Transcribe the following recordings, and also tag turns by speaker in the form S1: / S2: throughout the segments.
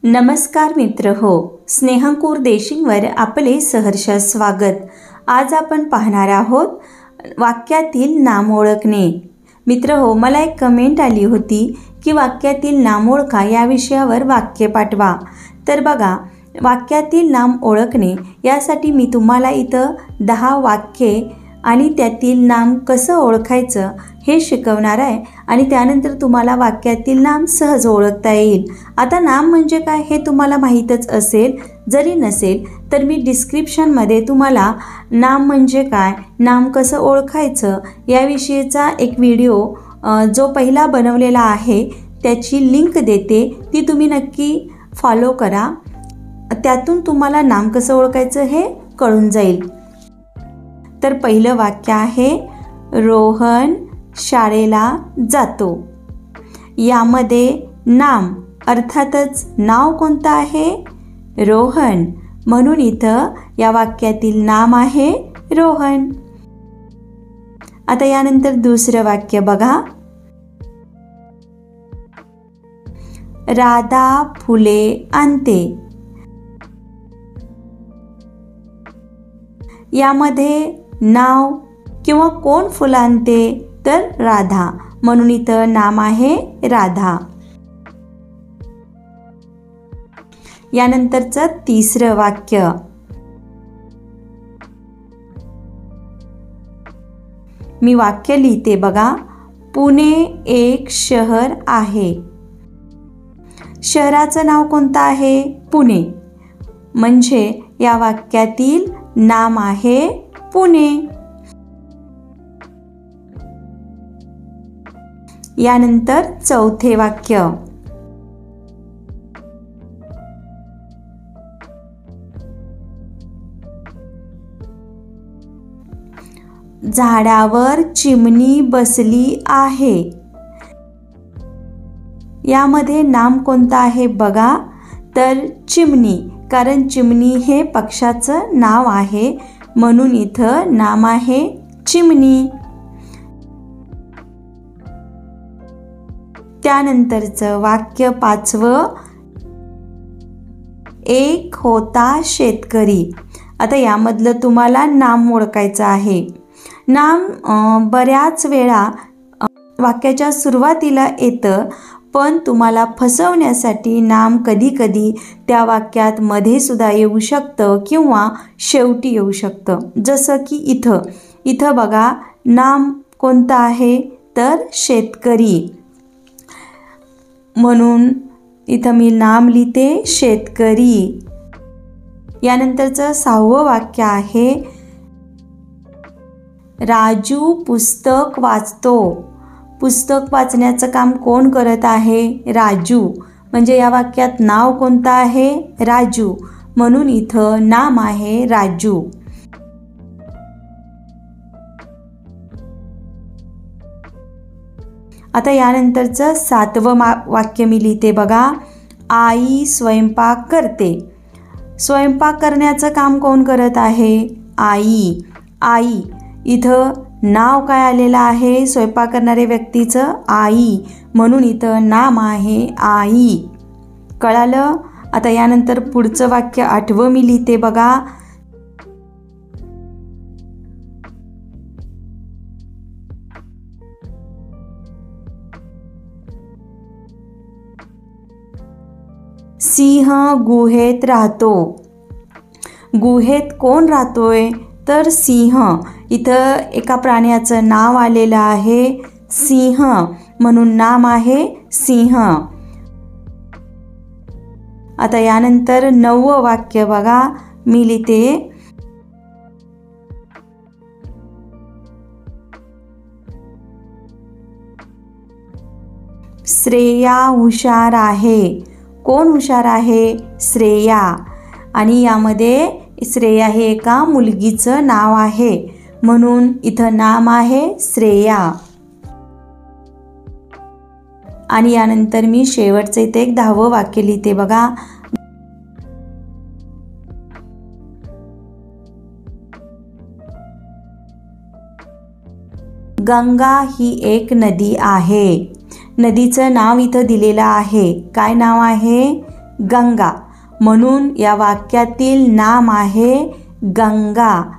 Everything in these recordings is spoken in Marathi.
S1: नमस्कार मित्र हो, स्नेहंकुर देशिंगवर आपले सहर्ष स्वागत। आज आपण पाहणार आहोत वाक्यातील नाम ओळखणे। मित्र हो, मला एक कमेंट आली होती की वाक्यातील नाम ओळखा या विषयावर वाक्य पाठवा। तर बघा, वाक्यातील नाम ओळखणे यासाठी मी तुम्हाला इथं 10 वाक्ये आणि त्यातील नाम कसं ओळखायचं हे शिकवणार आहे आणि त्यानंतर तुम्हाला वाक्यातील नाम सहज ओळखता येईल। आता नाम म्हणजे काय हे तुम्हाला माहीतच असेल, जरी नसेल तर मी डिस्क्रिप्शनमध्ये तुम्हाला नाम म्हणजे काय, नाम कसं ओळखायचं याविषयीचा एक व्हिडिओ जो पहिला बनवलेला आहे त्याची लिंक देते, ती तुम्ही नक्की फॉलो करा। त्यातून तुम्हाला नाम कसं ओळखायचं हे कळून जाईल। तर पहिलं वाक्य आहे, रोहन शाळेला जातो। यामध्ये नाम अर्थातच नाव कोणतं आहे, रोहन, म्हणून इथं या वाक्यातील नाम आहे रोहन। आता यानंतर दुसरं वाक्य बघा, राधा फुले आणते। यामध्ये नाव किंवा कोण फुलं आणते तर राधा, म्हणून इथं नाम आहे राधा। यानंतरचं तिसरं वाक्य, मी वाक्य लिहिते बघा, पुणे एक शहर आहे। शहराचं नाव कोणतं आहे, पुणे, म्हणजे या वाक्यातील नाम आहे पुणे। यानंतर चौथे वाक्य, झाडावर चिमणी बसली आहे। यामध्ये नाम कोणतं आहे बघा, तर चिमणी, कारण चिमणी हे पक्षाचं नाव आहे, म्हणून इथं नाम आहे चिमणी। त्यानंतरचं वाक्य पाचवं, एक होता शेतकरी। आता यामधलं तुम्हाला नाम ओळखायचं आहे। नाम बऱ्याच वेळा वाक्याच्या सुरुवातीला येतं, पण तुम्हाला फसवण्यासाठी नाम कधी-कधी त्या वाक्यात मध्ये सुद्धा येऊ शकतं किंवा शेवटी येऊ शकतं। जसं की इथं बघा, नाम कोणतं आहे तर शेतकरी, म्हणून इथं मी नाम लिहिते शेतकरी। यानंतरचं 6वं वाक्य आहे, राजू पुस्तक वाचतो। पुस्तक वाचण्याचं काम कोण करत आहे, राजू, म्हणजे या वाक्यात नाव कोणतं आहे, राजू, म्हणून इथं नाम आहे राजू। आता यानंतरचं 7वं वाक्य मी लिहिते बघा, आई स्वयंपाक करते। स्वयंपाक करण्याचं काम कोण करत आहे, आई। आई, इथं नाव काय आलेलं आहे स्वयंपाक करणाऱ्या व्यक्तीचं, आई, म्हणून इथं नाम आहे आई। कळालं? आता यानंतर पुढचं वाक्य 8वं मी लिहिते बघा, सिंह गुहेत राहतो। गुहेत कोण राहतोय तर सिंह, इथं एका प्राण्याचं नाव आलेलं आहे सिंह, म्हणून नाम आहे सिंह। आता यानंतर 9वं वाक्य बघा, मी लिहिते, श्रेया हुशार आहे। कोण हुशार आहे, श्रेया, आणि यामध्ये श्रेया हे एका मुलगीचं नाव आहे, म्हणून इथं नाम आहे श्रेया। आणि यानंतर मी शेवटचं इथे एक 10वं वाक्य लिहिते बघा, गंगा ही एक नदी आहे। नदीचं नाव इथं दिलेलं आहे, काय नाव आहे, गंगा, म्हणून या वाक्यातील नाम आहे गंगा।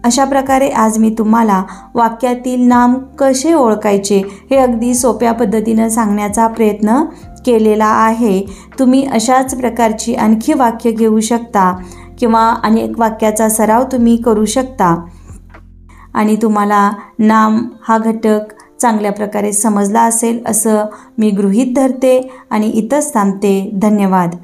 S1: अशा प्रकारे आज मी तुम्हाला वाक्यातील नाम कसे ओळखायचे हे अगदी सोप्या पद्धतीने सांगण्याचा प्रयत्न केलेला आहे। तुम्ही अशाच प्रकारची आणखी वाक्य घेऊ शकता किंवा अनेक वाक्याचा सराव तुम्ही करू शकता आणि तुम्हाला नाम हा घटक चांगल्या प्रकारे समजला असेल असं मी गृहीत धरते आणि इथंच थांबते। धन्यवाद।